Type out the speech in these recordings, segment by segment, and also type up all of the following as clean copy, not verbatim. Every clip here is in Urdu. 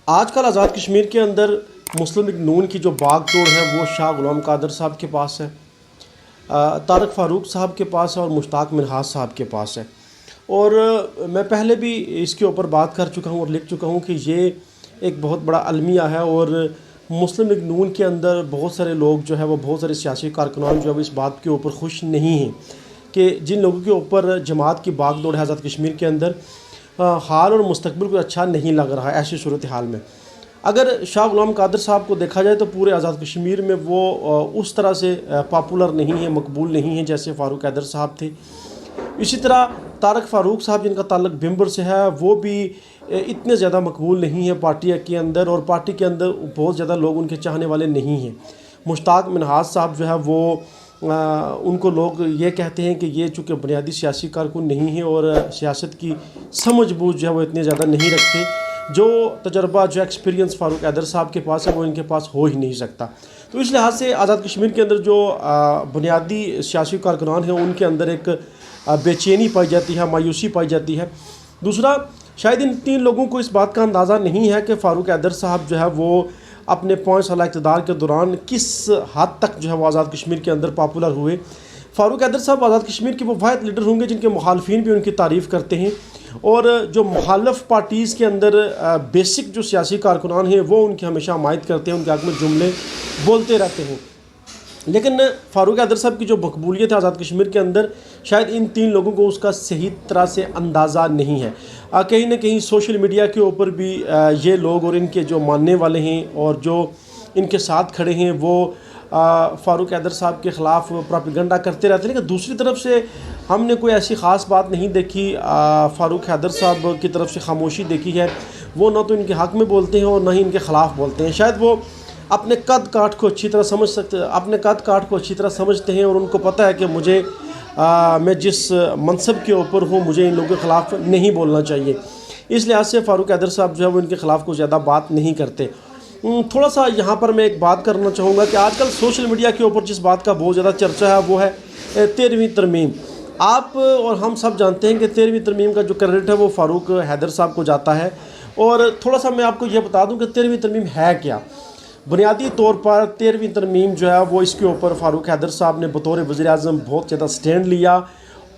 آج کل آزاد کشمیر کے اندر مسلم لیگ نون کی جو باغ توڑ ہے وہ شاہ غلام قادر صاحب کے پاس ہے، طارق فاروق صاحب کے پاس ہے اور مشتاق منہاس صاحب کے پاس ہے۔ اور میں پہلے بھی اس کے اوپر بات کر چکا ہوں اور لکھ چکا ہوں کہ یہ ایک بہت بڑا المیہ ہے، اور مسلم لیگ نون کے اندر بہت سارے لوگ جو ہے وہ بہت سارے سیاسی کارکنان جو ہے وہ اس بات کے اوپر خوش نہیں ہیں کہ جن لوگوں کے اوپر جماعت کی باغ دوڑ ہے آزاد کشمیر کے اندر، حال اور مستقبل کو اچھا نہیں لگ رہا ہے۔ ایسی صورتحال میں اگر شاہ غلام قادر صاحب کو دیکھا جائے تو پورے آزاد کشمیر میں وہ اس طرح سے پاپولر نہیں ہیں، مقبول نہیں ہیں جیسے فاروق حیدر صاحب تھے۔ اسی طرح طارق فاروق صاحب جن کا تعلق بمبر سے ہے وہ بھی اتنے زیادہ مقبول نہیں ہیں پارٹی کے اندر، اور پارٹی کے اندر بہت زیادہ لوگ ان کے چاہنے والے نہیں ہیں۔ مشتاق منہاس صاحب جو ہے وہ ان کو لوگ یہ کہتے ہیں کہ یہ چونکہ بنیادی سیاسی کارکن نہیں ہیں اور سیاست کی سمجھ بوجھ جو ہے وہ اتنے زیادہ نہیں رکھتے، جو تجربہ جو ایکسپیرینس فاروق حیدر صاحب کے پاس ہے وہ ان کے پاس ہو ہی نہیں سکتا۔ تو اس لحاظ سے آزاد کشمیر کے اندر جو بنیادی سیاسی کارکنان ہیں ان کے اندر ایک بے چینی پائی جاتی ہے، مایوسی پائی جاتی ہے۔ دوسرا، شاید ان تین لوگوں کو اس بات کا اندازہ نہیں ہے کہ فاروق حیدر صاحب جو ہے وہ اپنے 5 سالہ اقتدار کے دوران کس حد تک جو ہے وہ آزاد کشمیر کے اندر پاپولر ہوئے۔ فاروق حیدر صاحب آزاد کشمیر کے وہ واحد لیڈر ہوں گے جن کے مخالفین بھی ان کی تعریف کرتے ہیں، اور جو مخالف پارٹیز کے اندر بیسک جو سیاسی کارکنان ہیں وہ ان کی ہمیشہ حمایت کرتے ہیں، ان کے حق میں جملے بولتے رہتے ہیں۔ لیکن فاروق حیدر صاحب کی جو مقبولیت ہے آزاد کشمیر کے اندر، شاید ان تین لوگوں کو اس کا صحیح طرح سے اندازہ نہیں ہے۔ کہیں نہ کہیں سوشل میڈیا کے اوپر بھی یہ لوگ اور ان کے جو ماننے والے ہیں اور جو ان کے ساتھ کھڑے ہیں وہ فاروق حیدر صاحب کے خلاف پروپیگنڈا کرتے رہتے ہیں، لیکن دوسری طرف سے ہم نے کوئی ایسی خاص بات نہیں دیکھی فاروق حیدر صاحب کی طرف سے خاموشی دیکھی ہے۔ وہ نہ تو ان کے حق میں بولتے ہیں اور نہ ہی ان کے خلاف بولتے ہیں۔ شاید وہ اپنے قد کاٹ کو اچھی طرح سمجھتے ہیں اور ان کو پتہ ہے کہ میں جس منصب کے اوپر ہوں مجھے ان لوگوں کے خلاف نہیں بولنا چاہیے، اس لحاظ سے فاروق حیدر صاحب جو ہے وہ ان کے خلاف کو زیادہ بات نہیں کرتے۔ تھوڑا سا یہاں پر میں ایک بات کرنا چاہوں گا کہ آج کل سوشل میڈیا کے اوپر جس بات کا بہت زیادہ چرچہ ہے وہ ہے 13ویں ترمیم۔ آپ اور ہم سب جانتے ہیں کہ 13ویں ترمیم کا جو کریڈٹ ہے وہ فاروق حیدر صاحب کو جاتا ہے، اور تھوڑا سا میں آپ کو یہ بتا دوں کہ 13ویں ترمیم ہے کیا۔ بنیادی طور پر 13ویں ترمیم جو ہے وہ اس کے اوپر فاروق حیدر صاحب نے بطور وزیر اعظم بہت زیادہ سٹینڈ لیا،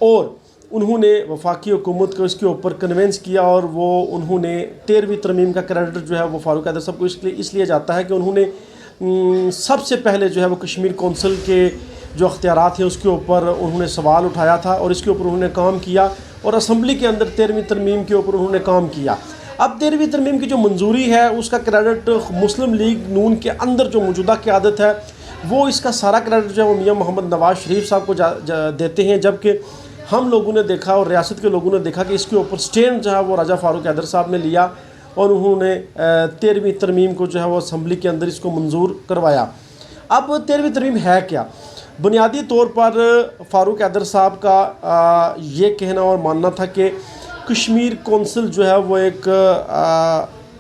اور انہوں نے وفاقی حکومت کو اس کے اوپر کنونس کیا، اور انہوں نے 13ویں ترمیم کا کریڈٹ جو ہے وہ فاروق حیدر صاحب کو اس لیے جاتا ہے کہ انہوں نے سب سے پہلے جو ہے وہ کشمیر کونسل کے جو اختیارات ہیں اس کے اوپر انہوں نے سوال اٹھایا تھا اور اس کے اوپر انہوں نے کام کیا، اور اسمبلی کے اندر 13ویں ترمیم کے اوپر انہوں نے کام کیا۔ اب 13ویں ترمیم کی جو منظوری ہے اس کا کریڈٹ مسلم لیگ نون کے اندر جو موجودہ قیادت ہے وہ اس کا سارا کریڈٹ جو ہے وہ میاں محمد نواز شریف صاحب کو دیتے ہیں، جبکہ ہم لوگوں نے دیکھا اور ریاست کے لوگوں نے دیکھا کہ اس کے اوپر سٹینڈ جو ہے وہ راجہ فاروق حیدر صاحب نے لیا، اور انہوں نے 13ویں ترمیم کو جو ہے وہ اسمبلی کے اندر اس کو منظور کروایا۔ اب 13ویں ترمیم ہے کیا؟ بنیادی طور پر فاروق حیدر صاحب کا یہ کہنا اور ماننا تھا کہ کشمیر کونسل جو ہے وہ ایک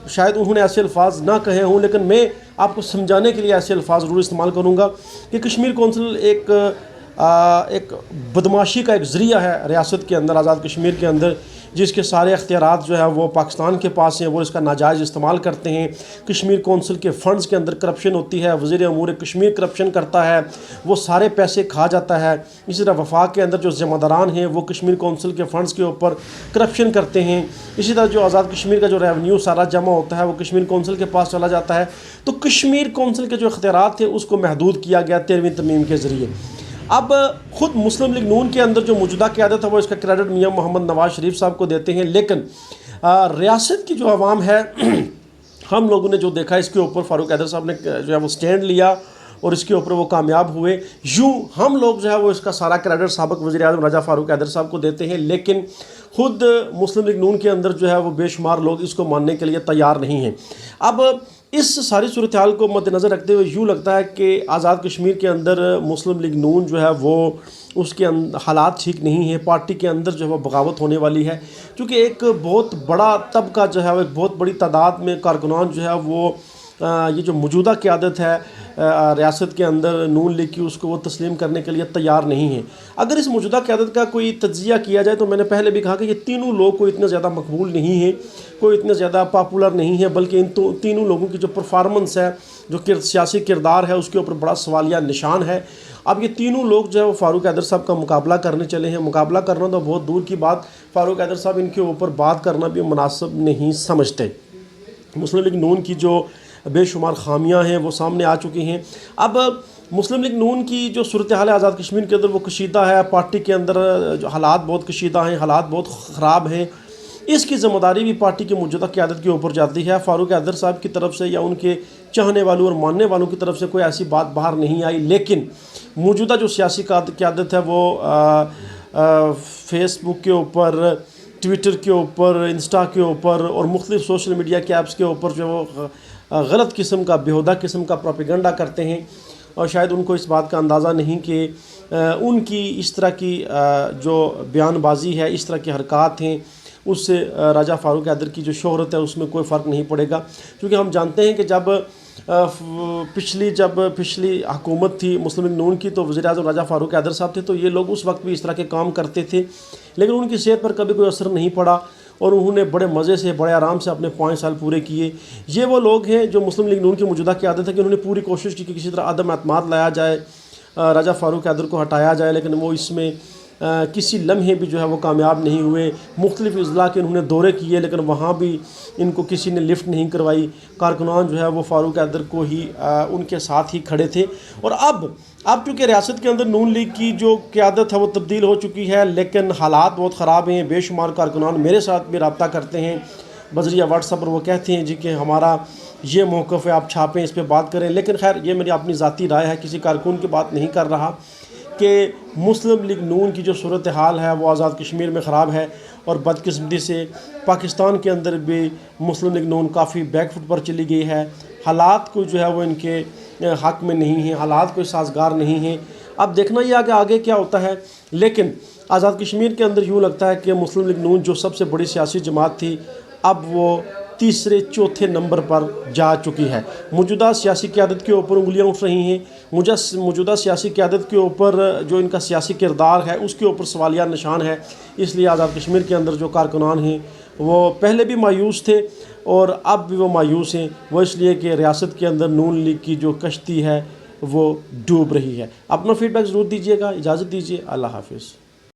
شاید انہوں نے ایسے الفاظ نہ کہے ہوں، لیکن میں آپ کو سمجھانے کے لیے ایسے الفاظ ضرور استعمال کروں گا کہ کشمیر کونسل ایک بدماشی کا ایک ذریعہ ہے ریاست کے اندر، آزاد کشمیر کے اندر، جس کے سارے اختیارات جو ہے وہ پاکستان کے پاس ہیں، وہ اس کا ناجائز استعمال کرتے ہیں۔ کشمیر کونسل کے فنڈز کے اندر کرپشن ہوتی ہے، وزیر امور کشمیر کرپشن کرتا ہے، وہ سارے پیسے کھا جاتا ہے۔ اسی طرح وفاق کے اندر جو ذمہ داران ہیں وہ کشمیر کونسل کے فنڈز کے اوپر کرپشن کرتے ہیں۔ اسی طرح جو آزاد کشمیر کا جو ریونیو سارا جمع ہوتا ہے وہ کشمیر کونسل کے پاس چلا جاتا ہے۔ تو کشمیر کونسل کے جو اختیارات تھے اس کو محدود کیا گیا 13ویں ترمیم کے ذریعے۔ اب خود مسلم لیگ نون کے اندر جو موجودہ قیادت ہے وہ اس کا کریڈٹ میاں محمد نواز شریف صاحب کو دیتے ہیں، لیکن ریاست کی جو عوام ہے ہم لوگوں نے جو دیکھا اس کے اوپر فاروق حیدر صاحب نے جو ہے وہ سٹینڈ لیا اور اس کے اوپر وہ کامیاب ہوئے۔ یوں ہم لوگ جو ہے وہ اس کا سارا کریڈٹ سابق وزیر اعظم راجہ فاروق حیدر صاحب کو دیتے ہیں، لیکن خود مسلم لیگ نون کے اندر جو ہے وہ بے شمار لوگ اس کو ماننے کے لیے تیار نہیں ہیں۔ اب اس ساری صورتحال کو مد نظر رکھتے ہوئے یوں لگتا ہے کہ آزاد کشمیر کے اندر مسلم لیگ نون جو ہے وہ اس کے حالات ٹھیک نہیں ہیں، پارٹی کے اندر جو ہے وہ بغاوت ہونے والی ہے، کیونکہ ایک بہت بڑا طبقہ جو ہے وہ ایک بہت بڑی تعداد میں کارکنان جو ہے وہ یہ جو موجودہ قیادت ہے ریاست کے اندر نون لیگ کی، اس کو وہ تسلیم کرنے کے لیے تیار نہیں ہیں۔ اگر اس موجودہ قیادت کا کوئی تجزیہ کیا جائے تو میں نے پہلے بھی کہا کہ یہ تینوں لوگ کوئی اتنے زیادہ مقبول نہیں ہیں کوئی اتنے زیادہ پاپولر نہیں ہے، بلکہ ان تینوں لوگوں کی جو پرفارمنس ہے، جو سیاسی کردار ہے، اس کے اوپر بڑا سوالیہ نشان ہے۔ اب یہ تینوں لوگ جو ہے وہ فاروق حیدر صاحب کا مقابلہ کرنے چلے ہیں۔ مقابلہ کرنا تو بہت دور کی بات، فاروق حیدر صاحب ان کے اوپر بات کرنا بھی مناسب نہیں سمجھتے۔ مسلم لیگ نون کی جو بے شمار خامیاں ہیں وہ سامنے آ چکی ہیں۔ اب مسلم لیگ نون کی جو صورتحال ہے آزاد کشمیر کے اندر وہ کشیدہ ہے، پارٹی کے اندر جو حالات بہت کشیدہ ہیں، حالات بہت خراب ہیں۔ اس کی ذمہ داری بھی پارٹی کی موجودہ قیادت کے اوپر جاتی ہے۔ فاروق حیدر صاحب کی طرف سے یا ان کے چاہنے والوں اور ماننے والوں کی طرف سے کوئی ایسی بات باہر نہیں آئی، لیکن موجودہ جو سیاسی قیادت ہے وہ فیس بک کے اوپر، ٹویٹر کے اوپر، انسٹا کے اوپر اور مختلف سوشل میڈیا کے ایپس کے اوپر جو وہ غلط قسم کا، بیہودہ قسم کا پروپیگنڈا کرتے ہیں، اور شاید ان کو اس بات کا اندازہ نہیں کہ ان کی اس طرح کی جو بیان بازی ہے، اس طرح کی حرکات ہیں، اس سے راجہ فاروق حیدر کی جو شہرت ہے اس میں کوئی فرق نہیں پڑے گا۔ کیونکہ ہم جانتے ہیں کہ جب پچھلی حکومت تھی مسلم لیگ نون کی تو وزیر اعظم راجہ فاروق حیدر صاحب تھے، تو یہ لوگ اس وقت بھی اس طرح کے کام کرتے تھے، لیکن ان کی صحت پر کبھی کوئی اثر نہیں پڑا اور انہوں نے بڑے مزے سے، بڑے آرام سے اپنے 5 سال پورے کیے۔ یہ وہ لوگ ہیں جو مسلم لیگ نون کی موجودہ قیادت ہے کہ انہوں نے پوری کوشش کی کہ کسی طرح عدم اعتماد لایا جائے، راجہ فاروق حیدر کو ہٹایا جائے، لیکن وہ اس میں کسی لمحے بھی جو ہے وہ کامیاب نہیں ہوئے۔ مختلف اضلاع کے انہوں نے دورے کیے، لیکن وہاں بھی ان کو کسی نے لفٹ نہیں کروائی۔ کارکنان جو ہے وہ فاروق حیدر کو ہی ان کے ساتھ ہی کھڑے تھے۔ اور اب چونکہ ریاست کے اندر نون لیگ کی جو قیادت ہے وہ تبدیل ہو چکی ہے، لیکن حالات بہت خراب ہیں۔ بے شمار کارکنان میرے ساتھ بھی رابطہ کرتے ہیں بذریعہ واٹس ایپ پر، وہ کہتے ہیں جی کہ ہمارا یہ موقف ہے، آپ چھاپیں، اس پہ بات کریں۔ لیکن خیر یہ میری اپنی ذاتی رائے ہے، کسی کارکن کی بات نہیں کر رہا، کہ مسلم لیگ نون کی جو صورتحال ہے وہ آزاد کشمیر میں خراب ہے، اور بدقسمتی سے پاکستان کے اندر بھی مسلم لیگ نون کافی بیک فٹ پر چلی گئی ہے۔ حالات کو جو ہے وہ ان کے حق میں نہیں ہیں، حالات کوئی سازگار نہیں ہیں۔ اب دیکھنا یہ کہ آگے کیا ہوتا ہے، لیکن آزاد کشمیر کے اندر یوں لگتا ہے کہ مسلم لیگ نون جو سب سے بڑی سیاسی جماعت تھی، اب وہ تیسرے چوتھے نمبر پر جا چکی ہے۔ موجودہ سیاسی قیادت کے اوپر انگلیاں اٹھ رہی ہیں، موجودہ سیاسی قیادت کے اوپر جو ان کا سیاسی کردار ہے اس کے اوپر سوالیہ نشان ہے۔ اس لیے آزاد کشمیر کے اندر جو کارکنان ہیں وہ پہلے بھی مایوس تھے اور اب بھی وہ مایوس ہیں، وہ اس لیے کہ ریاست کے اندر نون لیگ کی جو کشتی ہے وہ ڈوب رہی ہے۔ اپنا فیڈ بیک ضرور دیجیے گا، اجازت دیجیے، اللہ حافظ۔